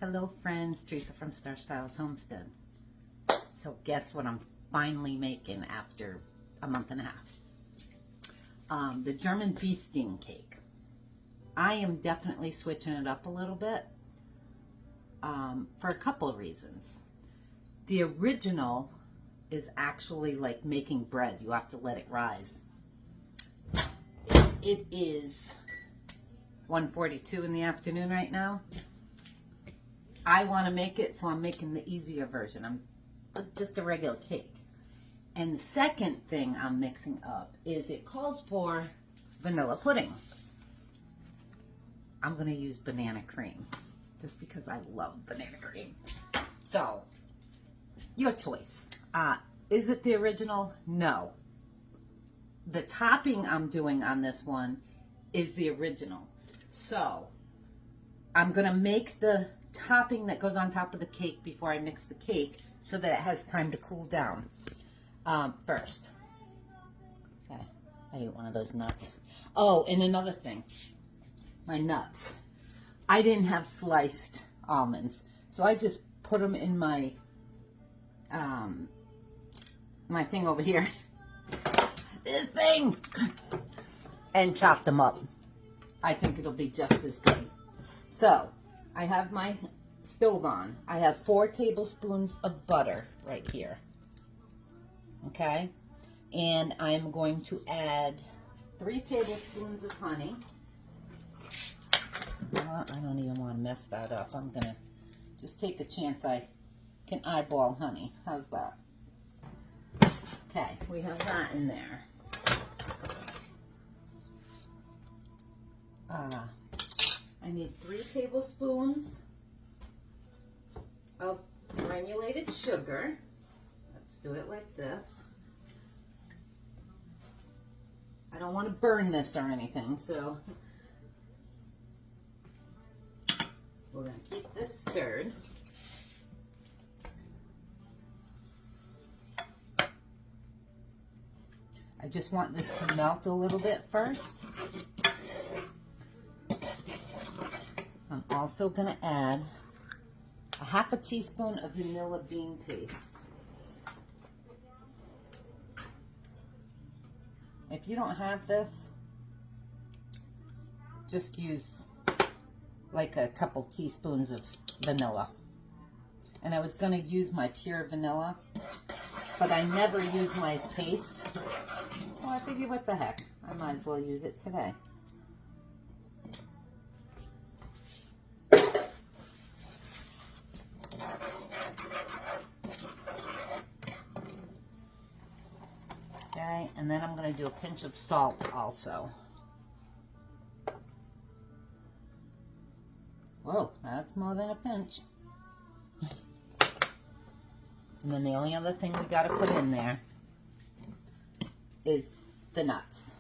Hello friends, Teresa from Star Styles Homestead. So guess what I'm finally making after a month and a half? The German bee sting cake. I am definitely switching it up a little bit for a couple of reasons. The original is actually like making bread. You have to let it rise. It is 1:42 in the afternoon right now. I want to make it, so I'm making the easier version. I'm just a regular cake. And the second thing I'm mixing up is it calls for vanilla pudding. I'm going to use banana cream just because I love banana cream. So, your choice. Is it the original? No. The topping I'm doing on this one is the original. So, I'm going to make the topping that goes on top of the cake before I mix the cake so that it has time to cool down first. Okay. I ate one of those nuts. Oh, and another thing. My nuts. I didn't have sliced almonds, so I just put them in my my thing over here. This thing! And chopped them up. I think it'll be just as good. So, I have my stove on. I have 4 tablespoons of butter right here. Okay? And I'm going to add 3 tablespoons of honey. I don't even want to mess that up. I'm going to just take a chance I can eyeball honey. How's that? Okay, we have that in there. I need 3 tablespoons of granulated sugar. Let's do it like this. I don't want to burn this or anything, so we're going to keep this stirred. I just want this to melt a little bit first. I'm also going to add a half a teaspoon of vanilla bean paste. If you don't have this, just use like a couple teaspoons of vanilla. And I was going to use my pure vanilla, but I never use my paste. So I figured, what the heck, I might as well use it today. Okay, and then I'm going to do a pinch of salt also. Whoa, that's more than a pinch. And then the only other thing we got to put in there is the nuts.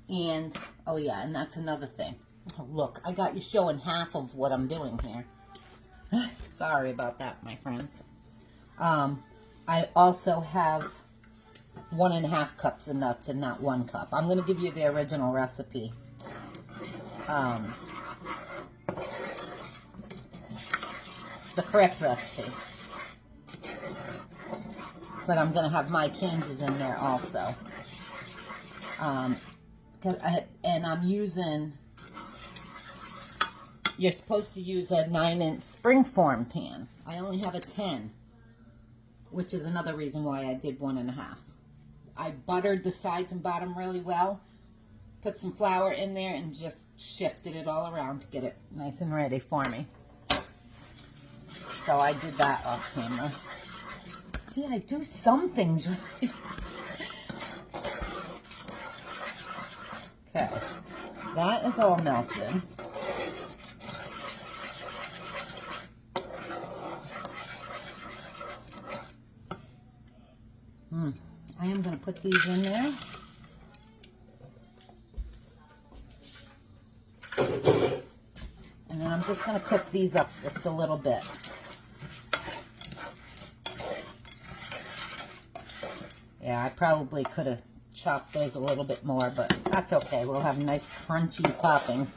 And, oh yeah, and that's another thing. Oh, look, I got you showing half of what I'm doing here. Sorry about that, my friends. I also have 1.5 cups of nuts and not 1 cup. I'm going to give you the original recipe. The correct recipe. But I'm going to have my changes in there also. And I'm using, you're supposed to use a 9-inch Springform pan. I only have a 10, which is another reason why I did 1.5. I buttered the sides and bottom really well, put some flour in there, and just shifted it all around to get it nice and ready for me. So I did that off camera. See, I do some things right. Okay, that is all melted. I am going to put these in there. And then I'm just going to cook these up just a little bit. Yeah, I probably could have chopped those a little bit more, but that's okay. We'll have a nice crunchy topping.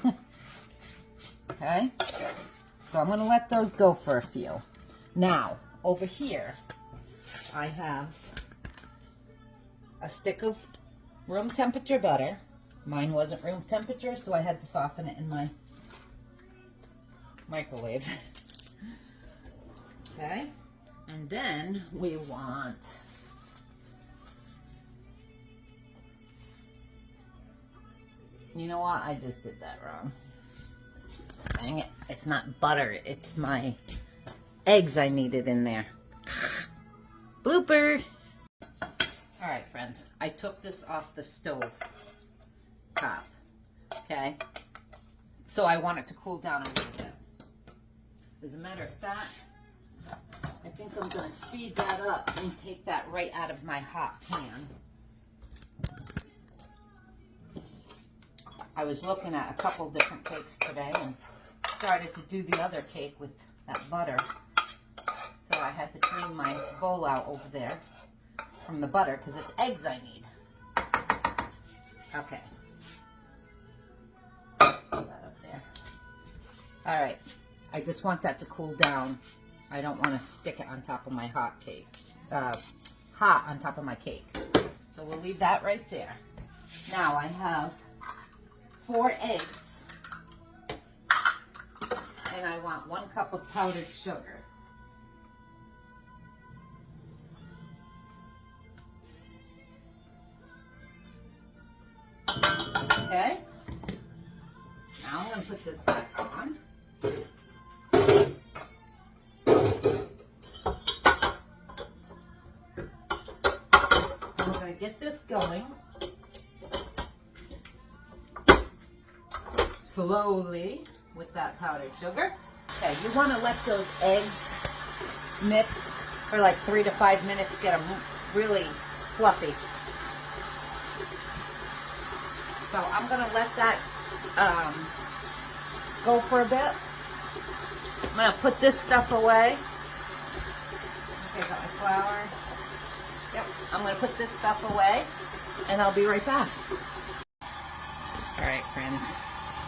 Okay? So I'm going to let those go for a few. Now, over here, I have a stick of room temperature butter. Mine wasn't room temperature, so I had to soften it in my microwave. Okay, and then we want you know what? I just did that wrong. Dang it. It's not butter. It's my eggs I needed in there. Blooper. All right, friends. I took this off the stove top. Okay. So I want it to cool down a little bit. As a matter of fact, I think I'm going to speed that up and take that right out of my hot pan. I was looking at a couple different cakes today and started to do the other cake with that butter. So I had to clean my bowl out over there from the butter because it's eggs I need. Okay. Put that up there. All right. I just want that to cool down. I don't want to stick it on top of my hot cake. Hot on top of my cake. So we'll leave that right there. Now I have 4 eggs, and I want 1 cup of powdered sugar. Okay, now I'm going to put this back on. And we're going to get this going. Slowly with that powdered sugar. Okay, you want to let those eggs mix for like 3 to 5 minutes, get them really fluffy. So I'm going to let that go for a bit. I'm going to put this stuff away. Okay, got my flour. Yep, I'm going to put this stuff away and I'll be right back. All right, friends.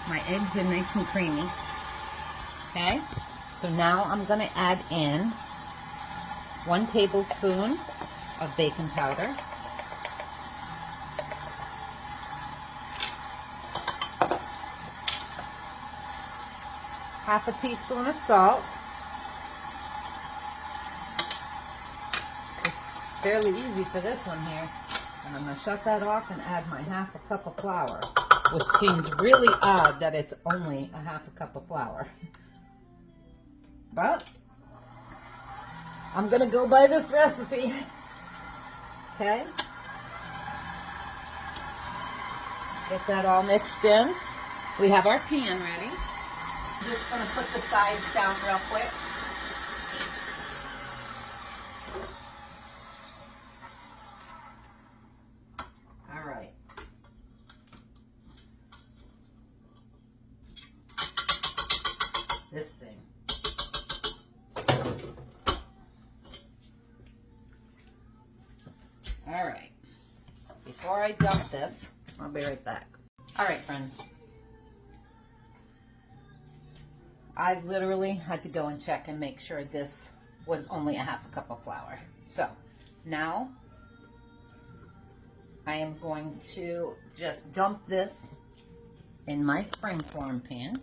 My eggs are nice and creamy. Okay, so now I'm going to add in 1 tablespoon of baking powder, half a teaspoon of salt. It's fairly easy for this one here. And I'm going to shut that off and add my half a cup of flour, which seems really odd that it's only a half a cup of flour. But I'm going to go by this recipe. Okay. Get that all mixed in. We have our pan ready. I'm just going to put the sides down real quick. All right. This thing. All right. Before I dump this, I'll be right back. All right, friends. I literally had to go and check and make sure this was only a half a cup of flour. So now I am going to just dump this in my Springform pan.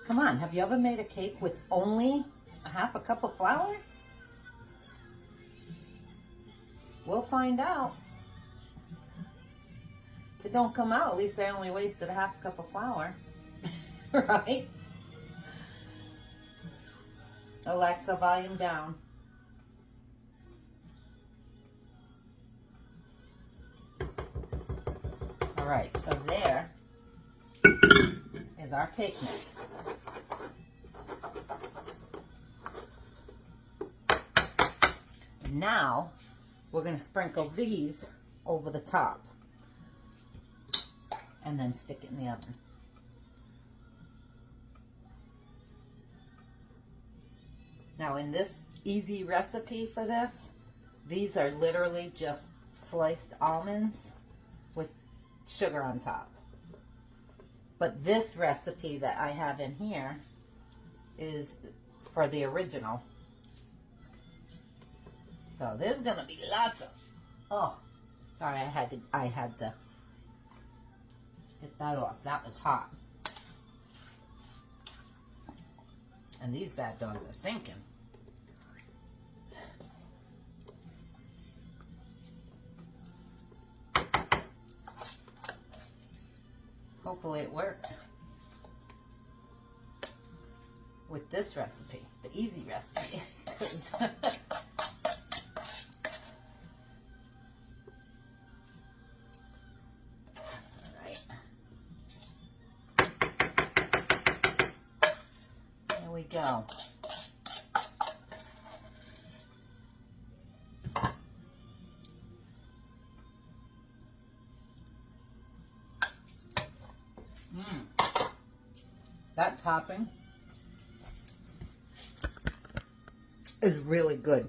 Come on, have you ever made a cake with only a half a cup of flour? We'll find out. If it don't come out, at least I only wasted a half a cup of flour. Right? Alexa, volume down. All right, so there is our cake mix. Now we're going to sprinkle these over the top and then stick it in the oven. Now in this easy recipe for this. These are literally just sliced almonds with sugar on top. But this recipe that I have in here is for the original. So there's gonna be lots of, oh, sorry, I had to get that off. That was hot. And these bad dogs are sinking. Hopefully it works with this recipe, the easy recipe. That's all right. There we go. That topping is really good.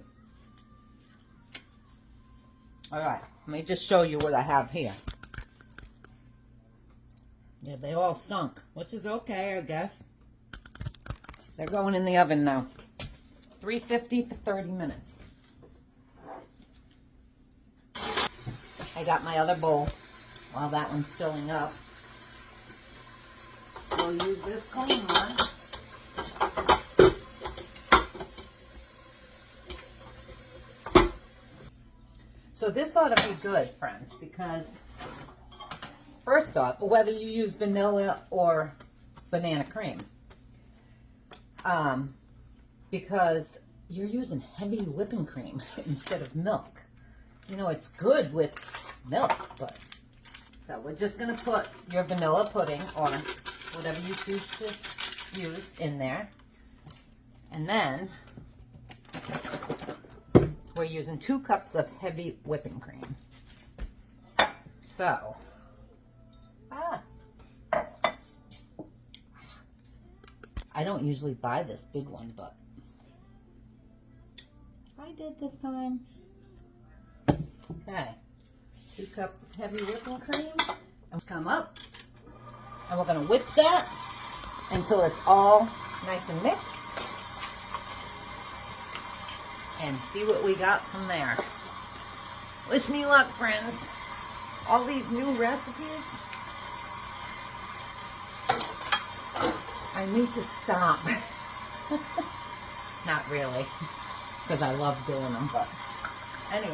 All right, let me just show you what I have here. Yeah, they all sunk, which is okay, I guess. They're going in the oven now. 350 for 30 minutes. I got my other bowl while that one's filling up. We'll use this clean one. So this ought to be good, friends, because first off, whether you use vanilla or banana cream, because you're using heavy whipping cream instead of milk. You know, it's good with milk, but so we're just going to put your vanilla pudding or whatever you choose to use in there. And then we're using 2 cups of heavy whipping cream. So, I don't usually buy this big one, but I did this time. Okay, 2 cups of heavy whipping cream. And come up, and we're going to whip that until it's all nice and mixed. And see what we got from there. Wish me luck, friends. All these new recipes. I need to stop. Not really, because I love doing them, but anyway.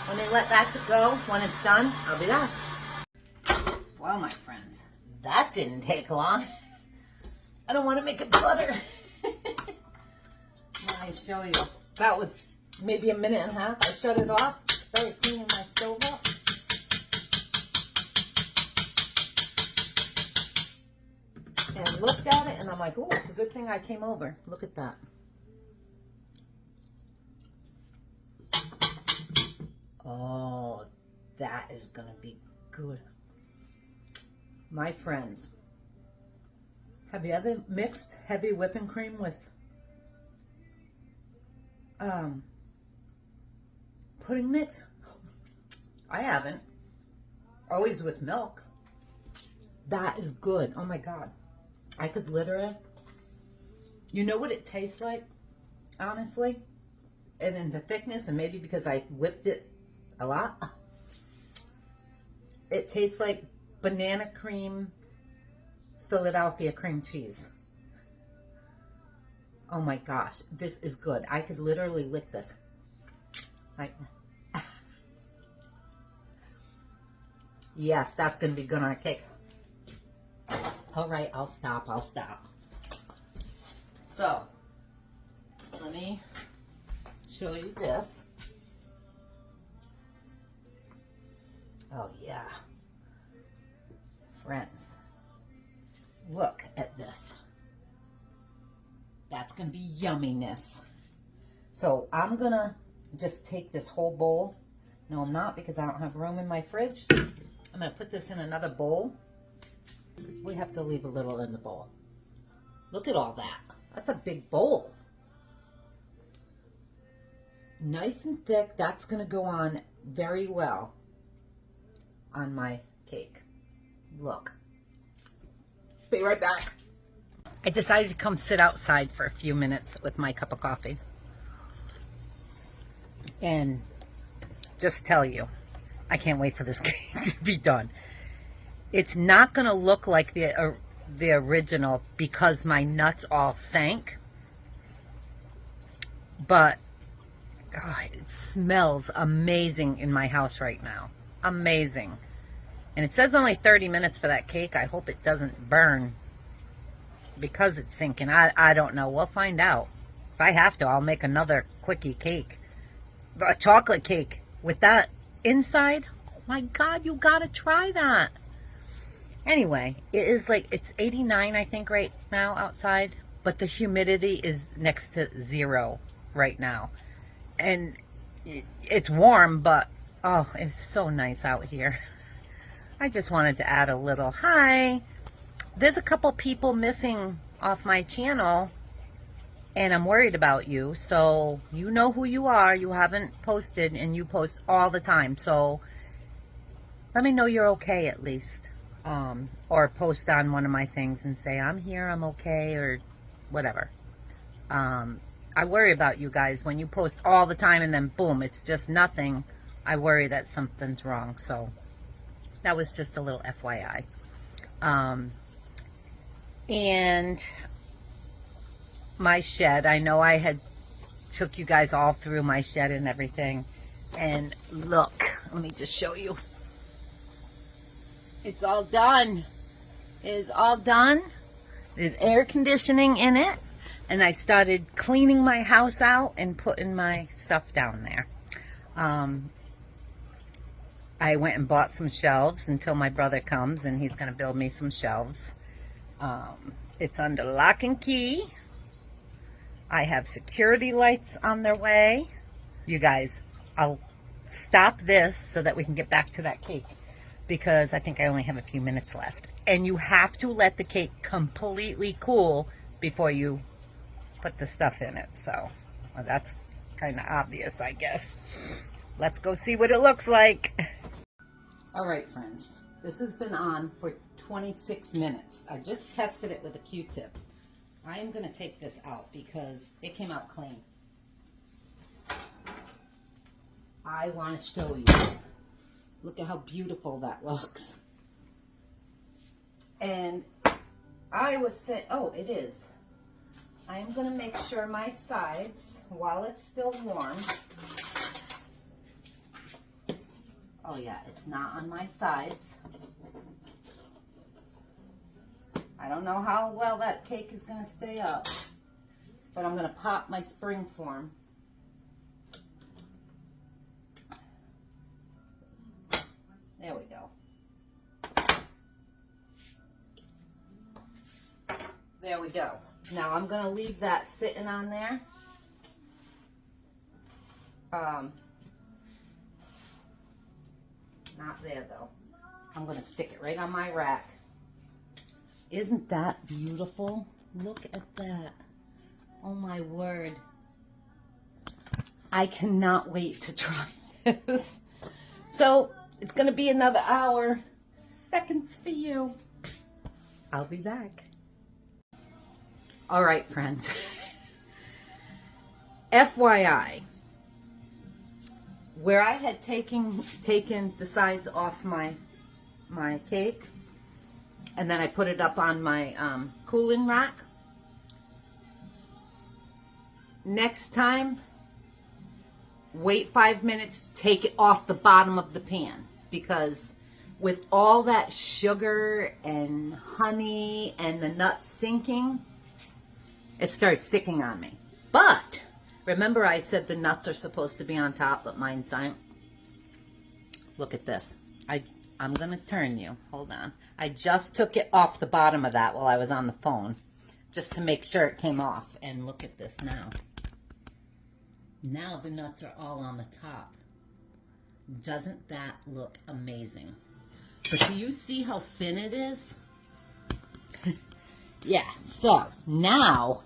When they let that go, when it's done, I'll be back. Well, my friends, that didn't take long. I don't want to make it butter. Let me show you. That was maybe a minute and a half. I shut it off, started cleaning my stove up. And looked at it, and I'm like, oh, it's a good thing I came over. Look at that. Oh, that is going to be good. My friends, have you ever mixed heavy whipping cream with pudding mix? I haven't. Always with milk. That is good. Oh my God. I could literally, you know what it tastes like, honestly? And then the thickness, and maybe because I whipped it a lot, it tastes like banana cream Philadelphia cream cheese. Oh my gosh, this is good. I could literally lick this. Like, yes, that's going to be good on a cake. All right, I'll stop. So, let me show you this. Oh yeah. Friends, look at this. That's going to be yumminess. So I'm going to just take this whole bowl. No, I'm not, because I don't have room in my fridge. I'm going to put this in another bowl. We have to leave a little in the bowl. Look at all that. That's a big bowl. Nice and thick. That's going to go on very well on my cake. Look. Be right back. I decided to come sit outside for a few minutes with my cup of coffee. And just tell you, I can't wait for this cake to be done. It's not going to look like the original because my nuts all sank. But oh, it smells amazing in my house right now. Amazing. And it says only 30 minutes for that cake. I hope it doesn't burn because it's sinking. I don't know. We'll find out. If I have to, I'll make another quickie cake. A chocolate cake with that inside. Oh my God, you gotta try that. Anyway, it is like, it's 89, I think, right now outside. But the humidity is next to 0 right now. And it's warm, but oh, it's so nice out here. I just wanted to add a little hi. There's a couple people missing off my channel, and I'm worried about you. So you know who you are. You haven't posted, and you post all the time. So let me know you're okay at least. Or post on one of my things and say, I'm here, I'm okay, or whatever. I worry about you guys when you post all the time and then boom, it's just nothing. I worry that something's wrong. So that was just a little FYI. And my shed, I know I had took you guys all through my shed and everything. And look, let me just show you. It's all done. It is all done. There's air conditioning in it. And I started cleaning my house out and putting my stuff down there. I went and bought some shelves until my brother comes and he's going to build me some shelves. It's under lock and key. I have security lights on their way. You guys, I'll stop this so that we can get back to that cake because I think I only have a few minutes left. And you have to let the cake completely cool before you put the stuff in it. So well, that's kind of obvious, I guess. Let's go see what it looks like. All right, friends, this has been on for 26 minutes. I just tested it with a Q-tip. I am going to take this out because it came out clean. I want to show you. Look at how beautiful that looks. And I was saying, oh, it is. I am going to make sure my sides, while it's still warm, oh yeah, it's not on my sides. I don't know how well that cake is going to stay up, but I'm going to pop my Springform. There we go. There we go. Now I'm going to leave that sitting on there. Not there though. I'm going to stick it right on my rack. Isn't that beautiful? Look at that. Oh my word. I cannot wait to try this. So it's going to be another hour. Seconds for you. I'll be back. All right, friends. FYI, where I had taken the sides off my cake, and then I put it up on my cooling rack. Next time, wait 5 minutes, take it off the bottom of the pan, because with all that sugar and honey and the nuts sinking, it starts sticking on me. But remember I said the nuts are supposed to be on top, but mine's aren't. Look at this. I'm going to turn you. Hold on. I just took it off the bottom of that while I was on the phone, just to make sure it came off. And look at this now. Now the nuts are all on the top. Doesn't that look amazing? But do you see how thin it is? Yeah, so now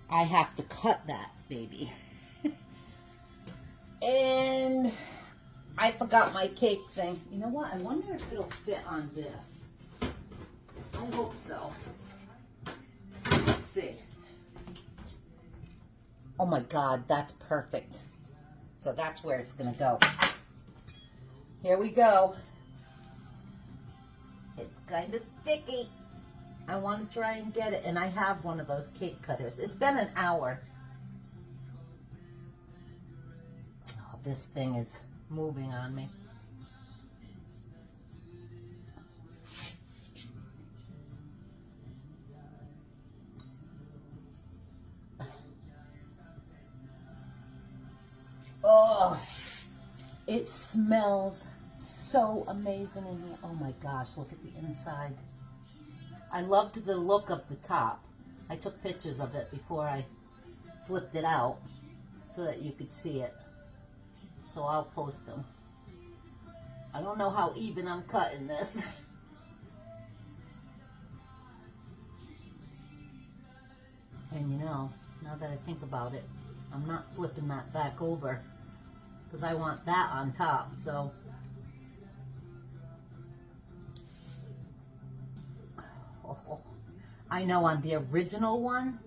I have to cut that baby. And I forgot my cake thing. You know what? I wonder if it'll fit on this. I hope so. Let's see. Oh my God, that's perfect. So that's where it's gonna go. Here we go. It's kind of sticky. I want to try and get it, and I have one of those cake cutters. It's been an hour. Oh, this thing is moving on me. Oh, it smells so amazing in here. Oh my gosh, look at the inside. I loved the look of the top. I took pictures of it before I flipped it out so that you could see it. So I'll post them. I don't know how even I'm cutting this. And you know, now that I think about it, I'm not flipping that back over because I want that on top. So I know on the original one,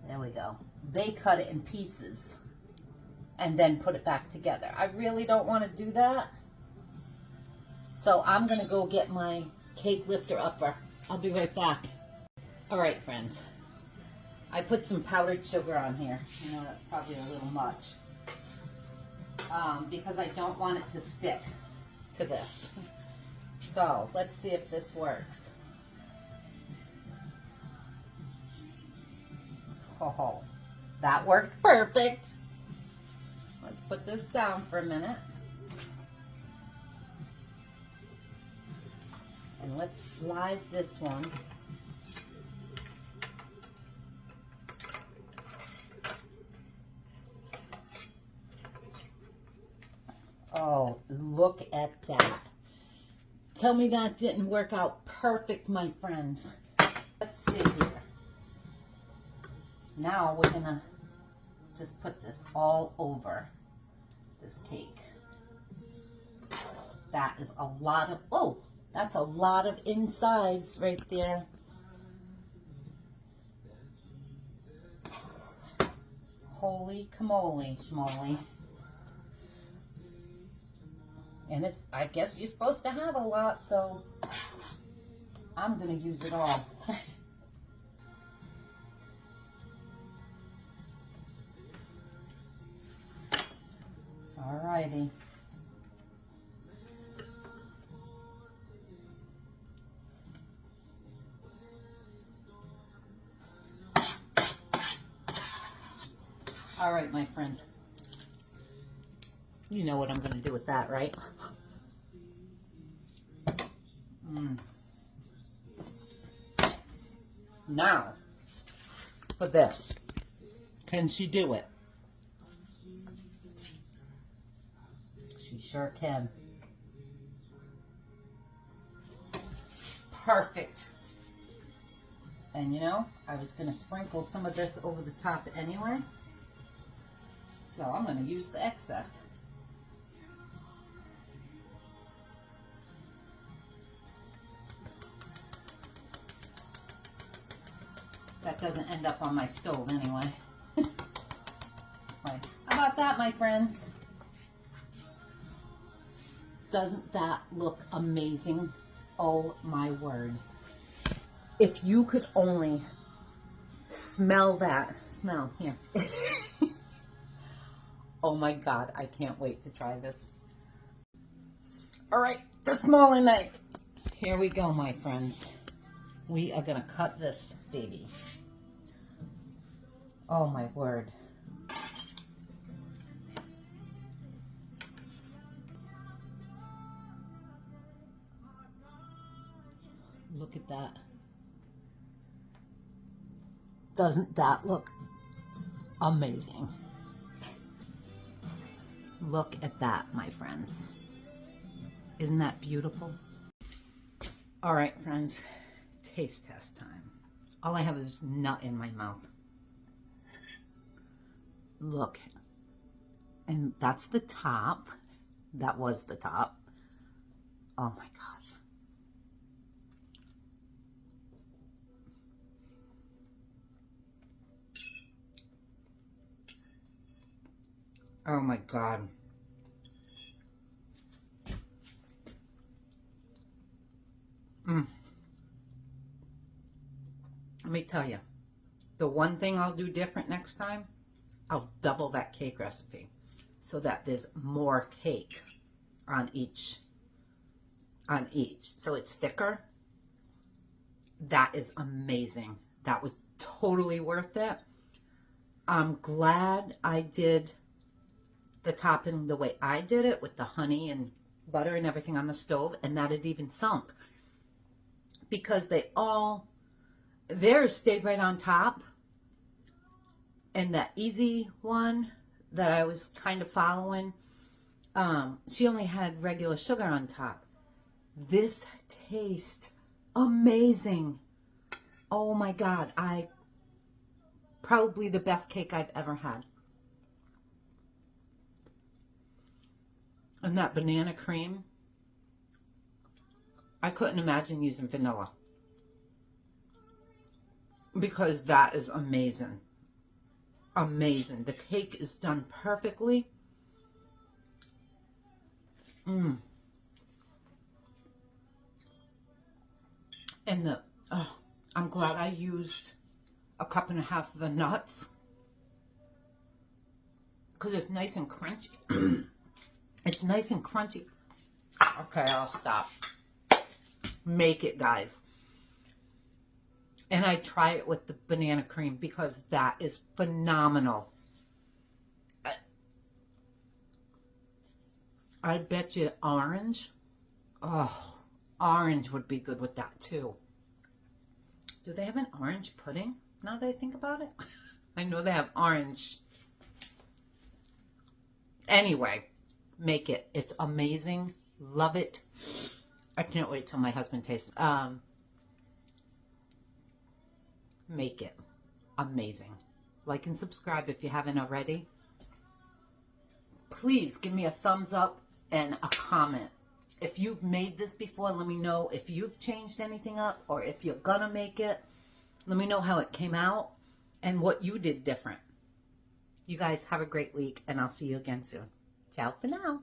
there we go, they cut it in pieces and then put it back together. I really don't want to do that. So I'm going to go get my cake lifter upper. I'll be right back. All right, friends. I put some powdered sugar on here. I know that's probably a little much. Because I don't want it to stick to this. So let's see if this works. Oh, that worked perfect. Let's put this down for a minute. And let's slide this one. Oh, look at that. Tell me that didn't work out perfect, my friends. Let's see here. Now we're gonna just put this all over this cake. That is a lot of, oh, that's a lot of insides right there. Holy camole schmoly. And it's, I guess you're supposed to have a lot, so I'm gonna use it all. Alrighty. All right, my friend. You know what I'm going to do with that, right? Now, for this. Can she do it? She sure can. Perfect. And you know, I was going to sprinkle some of this over the top anyway. So I'm going to use the excess. That doesn't end up on my stove anyway. Right. How about that, my friends? Doesn't that look amazing? Oh my word. If you could only smell that. Smell, here. Oh my God, I can't wait to try this. All right, the smaller knife. Here we go, my friends. We are gonna cut this baby. Oh my word. Look at that. Doesn't that look amazing? Look at that, my friends. Isn't that beautiful? All right, friends, taste test time. All I have is nut in my mouth. Look And that's the top. That was the top. Oh my gosh. Oh my God. Let me tell you, the one thing I'll do different next time, I'll double that cake recipe so that there's more cake on each. So it's thicker. That is amazing. That was totally worth it. I'm glad I did the topping the way I did it, with the honey and butter and everything on the stove, and that it even sunk, because theirs stayed right on top, and that easy one that I was kind of following, she only had regular sugar on top. This tastes amazing. Oh my God, probably the best cake I've ever had. And that banana cream, I couldn't imagine using vanilla, because that is amazing. Amazing. The cake is done perfectly. And I'm glad I used 1.5 cups of the nuts, because it's nice and crunchy. It's nice and crunchy. Okay, I'll stop. Make it, guys. And I try it with the banana cream, because that is phenomenal. I bet you orange. Oh, orange would be good with that too. Do they have an orange pudding now that I think about it? I know they have orange. Anyway, make it. It's amazing. Love it. I can't wait till my husband tastes it. Make it. Amazing. Like and subscribe if you haven't already. Please give me a thumbs up and a comment. If you've made this before, let me know if you've changed anything up, or if you're gonna make it. Let me know how it came out and what you did different. You guys have a great week, and I'll see you again soon. Ciao for now.